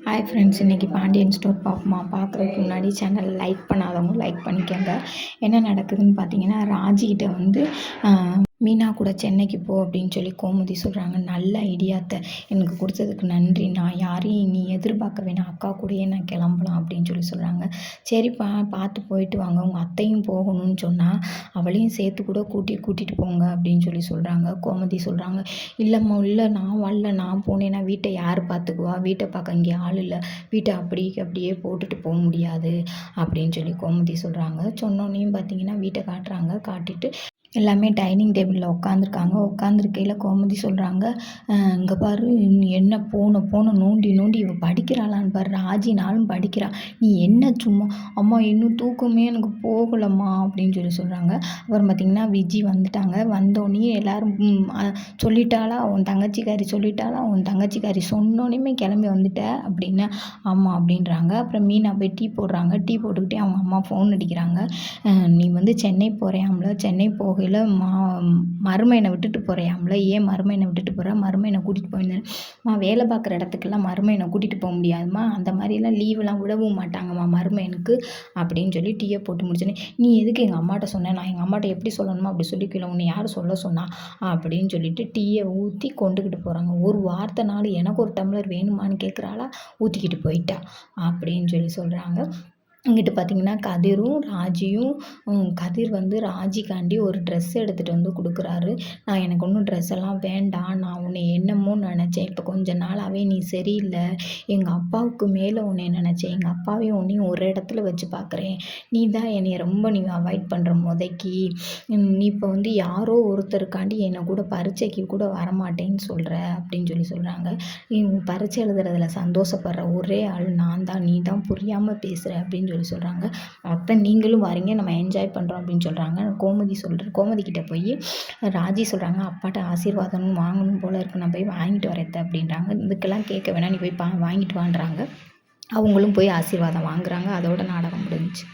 Hi friends, இன்றைக்கி Pandian store பார்ப்போமா? பார்க்குறதுக்கு முன்னாடி சேனல் லைக் பண்ணாதவங்க லைக் பண்ணிக்கோங்க. என்ன நடக்குதுன்னு பார்த்தீங்கன்னா, ராஜிகிட்ட வந்து மீனா கூட சென்னைக்கு போ அப்படின்னு சொல்லி கோமதி சொல்கிறாங்க. நல்ல ஐடியாத்த எனக்கு கொடுத்ததுக்கு நன்றி, நான் யாரையும் நீ எதிர்பார்க்க வேணாம், அக்கா கூடயே நான் கிளம்பலாம் அப்படின்னு சொல்லி சொல்கிறாங்க. சரிப்பா, பார்த்து போயிட்டு வாங்க, உங்கள் அத்தையும் போகணும்னு சொன்னால் அவளையும் சேர்த்து கூட கூட்டிகிட்டு போங்க அப்படின்னு சொல்லி சொல்கிறாங்க. கோமதி சொல்கிறாங்க, இல்லைம்மா, இல்லை நான் வரல, நான் போனேன்னா வீட்டை யார் பார்த்துக்குவா, வீட்டை பார்க்க இங்கே ஆள் இல்லை, வீட்டை அப்படியே போட்டுட்டு போக முடியாது அப்படின்னு சொல்லி கோமதி சொல்கிறாங்க. சொன்னோன்னையும் பார்த்தீங்கன்னா வீட்டை காட்டிட்டு எல்லாமே டைனிங் டேபிளில் உட்காந்துருக்கையில் கோமதி சொல்கிறாங்க, இங்கே பாரு, என்ன போன நோண்டி இவ படிக்கிறாளான்னு பாரு, ராஜினாலும் படிக்கிறா, நீ என்ன சும்மா, அம்மா இன்னும் தூக்கமே எனக்கு போகலம்மா அப்படின்னு சொல்லி சொல்கிறாங்க. அப்புறம் பார்த்திங்கன்னா விஜி வந்துட்டாங்க. வந்தோடனே எல்லோரும் சொல்லிட்டாளா உன் தங்கச்சிக்காரி சொன்னோன்னே கிளம்பி வந்துட்ட அப்படின்னு. ஆமாம் அப்படின்றாங்க. அப்புறம் மீனா போய் டீ போடுறாங்க. டீ போட்டுக்கிட்டே அவங்க அம்மா ஃபோன் அடிக்கிறாங்க. நீ வந்து சென்னை போகிறியாம்ல, சென்னை போகையில் மருமையனை விட்டுட்டு போகிறியாம்ல, ஏன் மருமையனை விட்டுட்டு போகிற, மருமையனை கூட்டிகிட்டு போயிருந்தேன் வேலை பார்க்குற இடத்துக்கெல்லாம் மருமையனை கூட்டிகிட்டு போக முடியாதுமா, அந்த மாதிரிலாம் லீவெலாம் விடவும் மாட்டாங்கம்மா மருமையனுக்கு அப்படின்னு சொல்லி டீயை போட்டு முடிச்சோன்னே, நீ எதுக்கு எங்கள் அம்மாட்ட சொன்னேன், நான் எங்கள் அம்மாட்ட எப்படி சொல்லணுமோ அப்படி சொல்லிக்கல, உன்னை யார் சொல்ல சொன்னா அப்படின்னு சொல்லிட்டு டீயை ஊற்றி கொண்டுக்கிட்டு போகிறாங்க. ஒரு வார்த்தைனாலும் எனக்கு ஒரு டம்ளர் வேணுமான்னு கேட்குறாளா, ஊற்றிக்கிட்டு போயிட்டா அப்படின்னு சொல்லி சொல்கிறாங்க. இங்கிட்டு பார்த்திங்கன்னா கதிரும் ராஜியும், கதிர் வந்து ராஜிக்காண்டி ஒரு ட்ரெஸ் எடுத்துகிட்டு வந்து கொடுக்குறாரு. எனக்கு ஒன்றும் ட்ரெஸ் எல்லாம் வேண்டாம், நான் உன்னை என்னமோன்னு நினச்சேன், இப்போ கொஞ்ச நாளாகவே நீ சரியில்லை, எங்கள் அப்பாவுக்கு மேலே உன்னை நினச்சேன், எங்கள் அப்பாவையும் உன்னையும் ஒரு இடத்துல வச்சு பார்க்குறேன், நீ தான் என்னை ரொம்ப அவாய்ட் பண்ணுற முதக்கி, நீ இப்போ வந்து யாரோ ஒருத்தருக்காண்டி என்னை கூட பரீட்சைக்கு கூட வரமாட்டேன்னு சொல்கிற அப்படின்னு சொல்லி சொல்கிறாங்க. பரீட்சை எழுதுறதுல சந்தோஷப்படுற ஒரே ஆள் நான் தான், நீ தான் புரியாமல் பேசுகிற அப்படின்னு சொல்லி சொல்கிறாங்க. அத்தை நீங்களும் வரீங்க, நம்ம என்ஜாய் பண்ணுறோம் அப்படின்னு சொல்கிறாங்க. கோமதி கிட்ட போய் ராஜி சொல்கிறாங்க, அப்பாட்ட ஆசீர்வாதம் வாங்கணும் போல இருக்கு, நான் போய் வாங்கிட்டு வரேன் அப்படின்றாங்க. இதுக்கெல்லாம் கேட்க வேணாம், நீ போய் வாங்கிட்டு வாங்குறாங்க. அவங்களும் போய் ஆசீர்வாதம் வாங்குறாங்க. அதோட நாடகம் முடிஞ்சுச்சு.